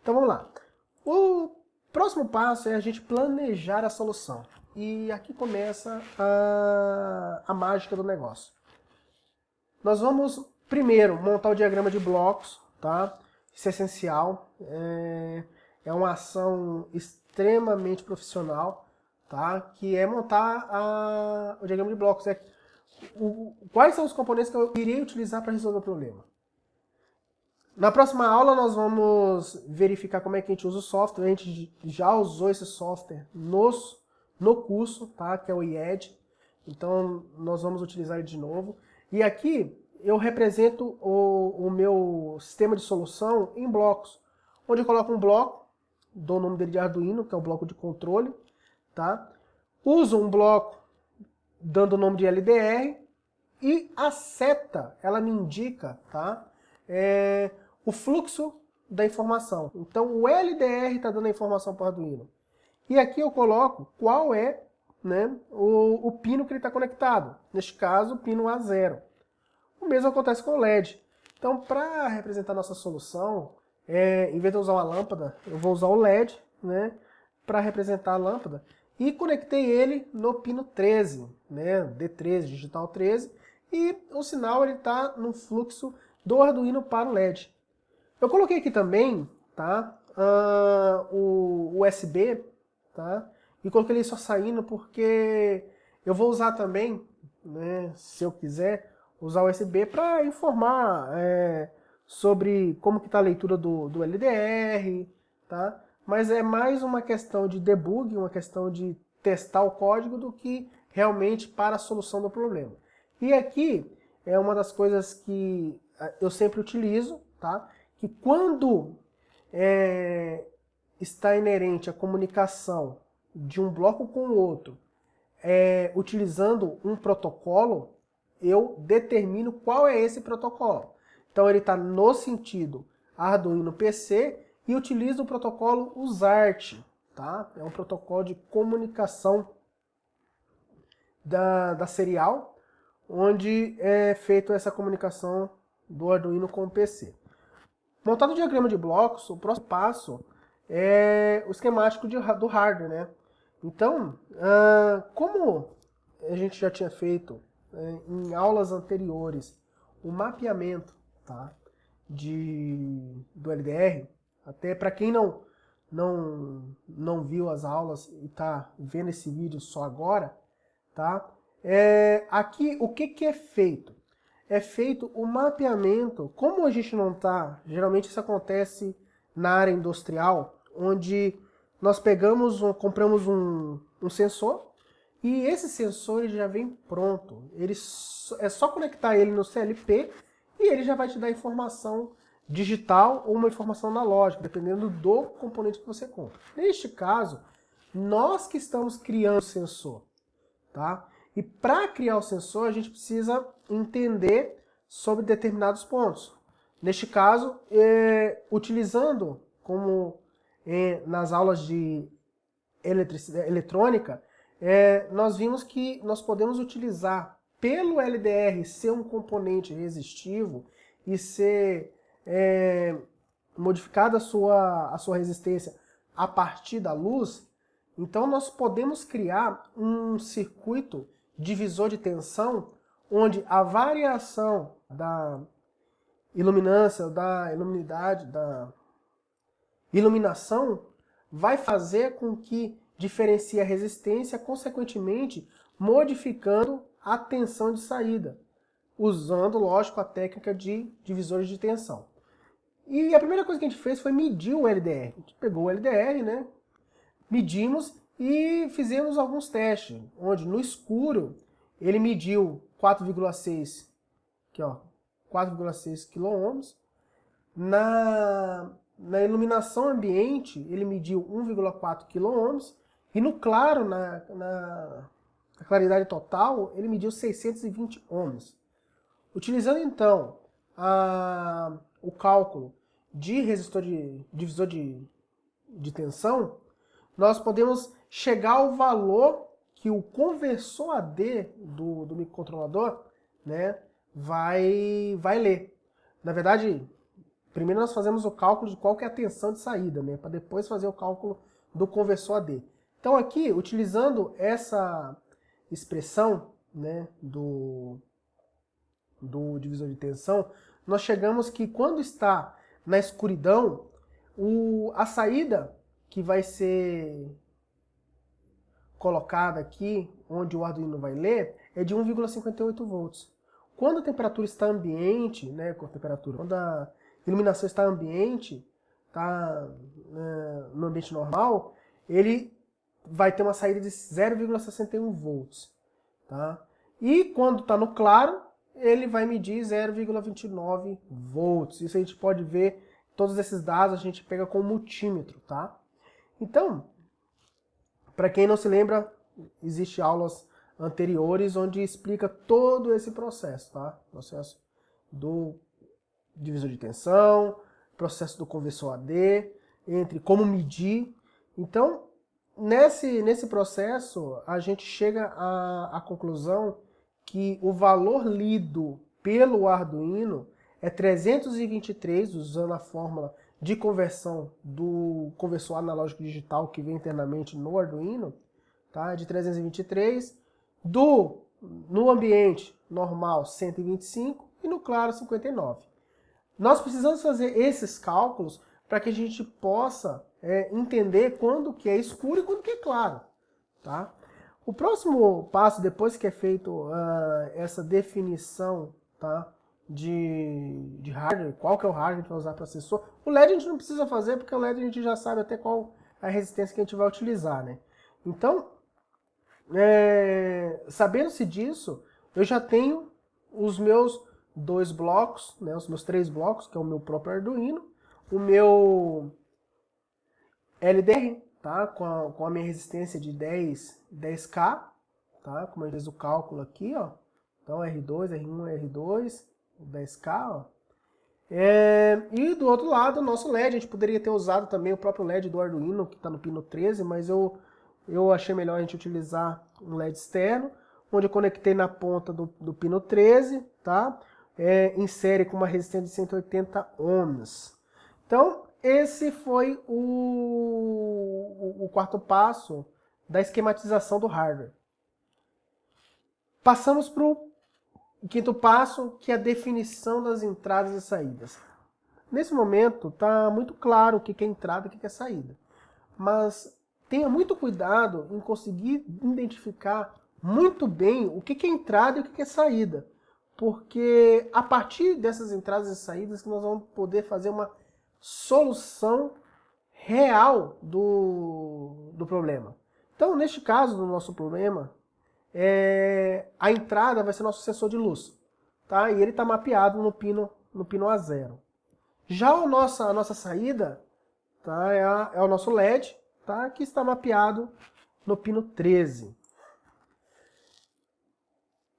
Então vamos lá. O próximo passo é a gente planejar a solução. E aqui começa a mágica do negócio. Nós vamos primeiro montar o diagrama de blocos, tá? Isso é essencial. É uma ação extremamente profissional, tá? Que é montar o diagrama de blocos. Quais são os componentes que eu irei utilizar para resolver o problema? Na próxima aula nós vamos verificar como é que a gente usa o software. A gente já usou esse software no curso, tá? Que é o IED. Então nós vamos utilizar ele de novo. E aqui eu represento o meu sistema de solução em blocos. Onde eu coloco um bloco, dou o nome dele de Arduino, que é o bloco de controle. Tá? Uso um bloco dando o nome de LDR. E a seta, ela me indica, tá? O fluxo da informação. Então o LDR está dando a informação para o Arduino. E aqui eu coloco qual é, né, o pino que ele está conectado. Neste caso, o pino A0. O mesmo acontece com o LED. Então, para representar nossa solução, em vez de usar uma lâmpada, eu vou usar o LED, né, para representar a lâmpada. E conectei ele no pino 13, né, D13, digital 13. E o sinal está no fluxo do Arduino para o LED. Eu coloquei aqui também, tá, o USB, tá, e coloquei ele só saindo porque eu vou usar também, né, se eu quiser, usar o USB para informar sobre como que está a leitura do LDR, tá, mas é mais uma questão de debug, uma questão de testar o código do que realmente para a solução do problema. E aqui é uma das coisas que eu sempre utilizo, tá? Que quando está inerente a comunicação de um bloco com o outro, utilizando um protocolo, eu determino qual é esse protocolo. Então ele está no sentido Arduino PC e utiliza o protocolo USART, tá? É um protocolo de comunicação da serial, onde é feita essa comunicação do Arduino com o PC. Montado o diagrama de blocos, o próximo passo é o esquemático do hardware, né? Então, como a gente já tinha feito em aulas anteriores o mapeamento, tá, do LDR, até para quem não viu as aulas e está vendo esse vídeo só agora, tá? Aqui, o que é feito? É feito o mapeamento. Como a gente não está... Geralmente isso acontece na área industrial, onde nós compramos um sensor, e esse sensor ele já vem pronto. É só conectar ele no CLP e ele já vai te dar informação digital ou uma informação analógica, dependendo do componente que você compra. Neste caso, nós que estamos criando o sensor, tá? E para criar o sensor, a gente precisa entender sobre determinados pontos. Neste caso, utilizando, como nas aulas de eletrônica, nós vimos que nós podemos utilizar, pelo LDR ser um componente resistivo e ser modificada a sua resistência a partir da luz, então nós podemos criar um circuito divisor de tensão, onde a variação da iluminância, da luminidade, da iluminação, vai fazer com que diferencie a resistência, consequentemente modificando a tensão de saída, usando, lógico, a técnica de divisores de tensão. E a primeira coisa que a gente fez foi medir o LDR. A gente pegou o LDR, né? Medimos e fizemos alguns testes, onde no escuro ele mediu 4,6 kΩ, na iluminação ambiente ele mediu 1,4 kΩ e no claro, na claridade total, ele mediu 620 ohms. Utilizando então o cálculo de divisor de tensão, nós podemos chegar ao valor que o conversor AD do microcontrolador, né, vai ler. Na verdade, Primeiro nós fazemos o cálculo de qual que é a tensão de saída, né? Para depois fazer o cálculo do conversor AD. Então aqui, utilizando essa expressão, né, do divisor de tensão, nós chegamos que quando está na escuridão, a saída que vai ser colocada aqui, onde o Arduino vai ler, é de 1,58 volts. Quando a temperatura está ambiente, né, quando a iluminação está ambiente, tá, no ambiente normal, ele vai ter uma saída de 0,61 volts. Tá? E quando está no claro, ele vai medir 0,29 volts. Isso a gente pode ver, todos esses dados a gente pega com o multímetro. Tá? Então, para quem não se lembra, existem aulas anteriores onde explica todo esse processo, tá? Processo do divisor de tensão, processo do conversor AD, entre como medir. Então, nesse processo, a gente chega à conclusão que o valor lido pelo Arduino é 323, usando a fórmula de conversão do conversor analógico digital que vem internamente no Arduino, tá? De 323, no ambiente normal 125 e no claro 59. Nós precisamos fazer esses cálculos para que a gente possa entender quando que é escuro e quando que é claro. Tá? O próximo passo, depois que é feito essa definição, tá, de hardware, qual que é o hardware que a gente vai usar para sensor, o LED a gente não precisa fazer, porque o LED a gente já sabe até qual a resistência que a gente vai utilizar. Né? Então, sabendo-se disso, eu já tenho os meus 2 blocos, né, os meus 3 blocos, que é o meu próprio Arduino, o meu LDR, tá, com a minha resistência de 10K, tá, como eu fiz o cálculo aqui, ó, então R2, R1, R2, 10K, ó. E do outro lado, o nosso LED, a gente poderia ter usado também o próprio LED do Arduino, que está no pino 13, mas eu achei melhor a gente utilizar um LED externo, onde eu conectei na ponta do pino 13, tá? Em série com uma resistência de 180 ohms. Então, esse foi o quarto passo da esquematização do hardware. Passamos para o quinto passo, que é a definição das entradas e saídas. Nesse momento, está muito claro o que é entrada e o que é saída. Mas tenha muito cuidado em conseguir identificar muito bem o que é entrada e o que é saída. Porque a partir dessas entradas e saídas que nós vamos poder fazer uma solução real do problema. Então, neste caso do nosso problema, a entrada vai ser nosso sensor de luz. Tá? E ele está mapeado no pino A0. Já a nossa saída, tá, é o nosso LED, tá, que está mapeado no pino 13.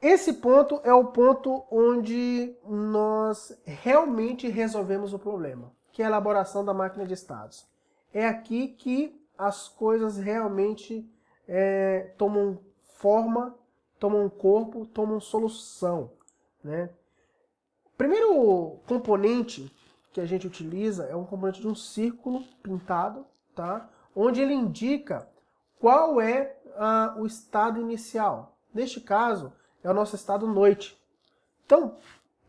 Esse ponto é o ponto onde nós realmente resolvemos o problema, que é a elaboração da máquina de estados. É aqui que as coisas realmente tomam forma, tomam corpo, tomam solução. Né? O primeiro componente que a gente utiliza é um componente de um círculo pintado, tá? Onde ele indica qual é o estado inicial. Neste caso, é o nosso estado noite. Então,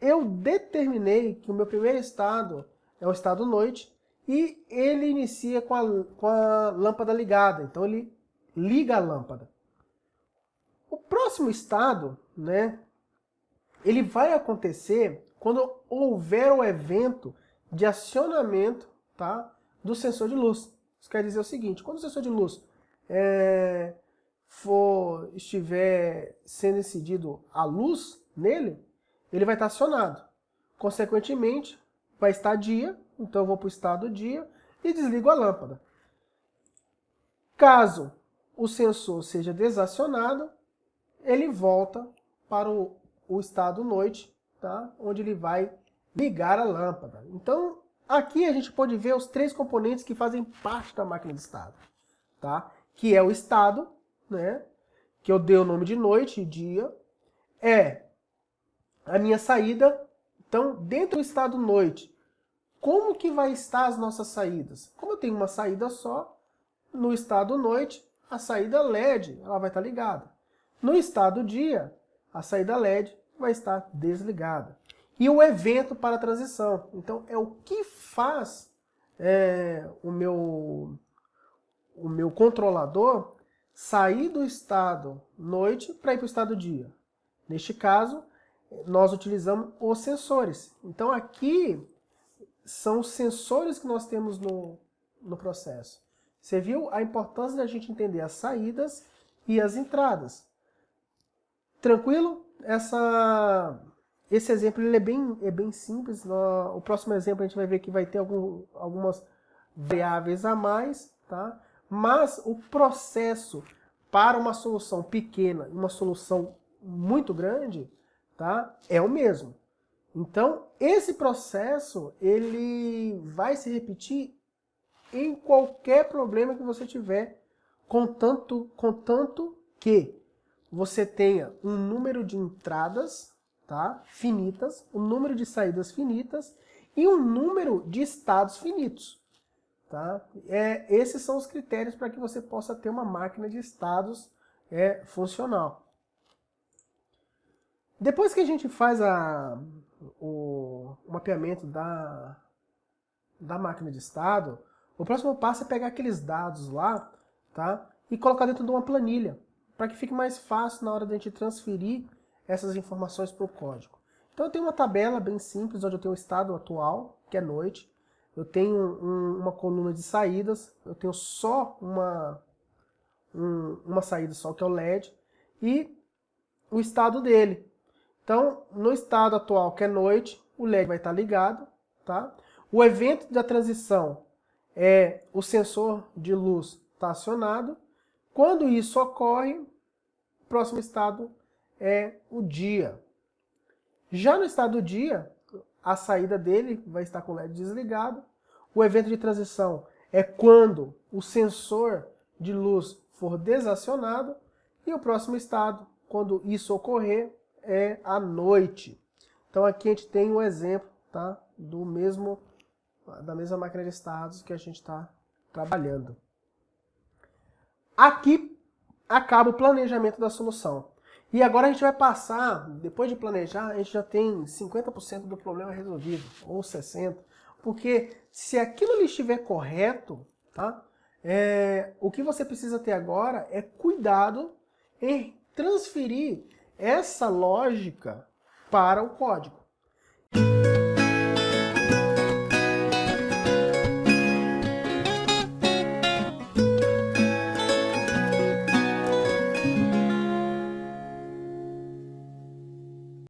eu determinei que o meu primeiro estado é o estado noite e ele inicia com a lâmpada ligada. Então, ele liga a lâmpada. O próximo estado, né, ele vai acontecer quando houver o evento de acionamento, tá, do sensor de luz. Isso quer dizer o seguinte, quando o sensor de luz estiver sendo incidido a luz nele, ele vai estar acionado. Consequentemente, vai estar dia, então eu vou para o estado dia e desligo a lâmpada. Caso o sensor seja desacionado, ele volta para o estado noite, tá? Onde ele vai ligar a lâmpada. Então, aqui a gente pode ver os 3 componentes que fazem parte da máquina de estado, tá? Que é o estado, né? Que eu dei o nome de noite e dia, é a minha saída. Então, dentro do estado noite, como que vai estar as nossas saídas? Como eu tenho uma saída só, no estado noite, a saída LED ela vai estar ligada. No estado dia, a saída LED vai estar desligada. E o evento para a transição. Então, é o que faz o meu controlador sair do estado noite para ir para o estado dia. Neste caso, nós utilizamos os sensores. Então, aqui são os sensores que nós temos no processo. Você viu a importância da gente entender as saídas e as entradas. Tranquilo? Esse exemplo ele é bem simples. O próximo exemplo a gente vai ver que vai ter algumas variáveis a mais, tá? Mas o processo para uma solução pequena e uma solução muito grande, tá? É o mesmo. Então, esse processo ele vai se repetir em qualquer problema que você tiver, contanto que você tenha um número de entradas, tá, finitas, um número de saídas finitas e um número de estados finitos. Tá? Esses são os critérios para que você possa ter uma máquina de estados funcional. Depois que a gente faz o mapeamento da máquina de estado, o próximo passo é pegar aqueles dados lá, tá, e colocar dentro de uma planilha, para que fique mais fácil na hora de a gente transferir essas informações para o código. Então eu tenho uma tabela bem simples, onde eu tenho o estado atual, que é noite, eu tenho uma coluna de saídas, eu tenho só uma saída só, que é o LED, e o estado dele. Então, no estado atual, que é noite, o LED vai estar ligado, tá? O evento da transição é o sensor de luz está acionado. Quando isso ocorre, o próximo estado é o dia. Já no estado do dia, a saída dele vai estar com o LED desligado. O evento de transição é quando o sensor de luz for desacionado. E o próximo estado, quando isso ocorrer, é a noite. Então aqui a gente tem um exemplo, tá, da mesma máquina de estados que a gente está trabalhando. Aqui acaba o planejamento da solução. E agora a gente vai passar, depois de planejar, a gente já tem 50% do problema resolvido, ou 60%. Porque se aquilo ali estiver correto, tá, o que você precisa ter agora é cuidado em transferir essa lógica para o código.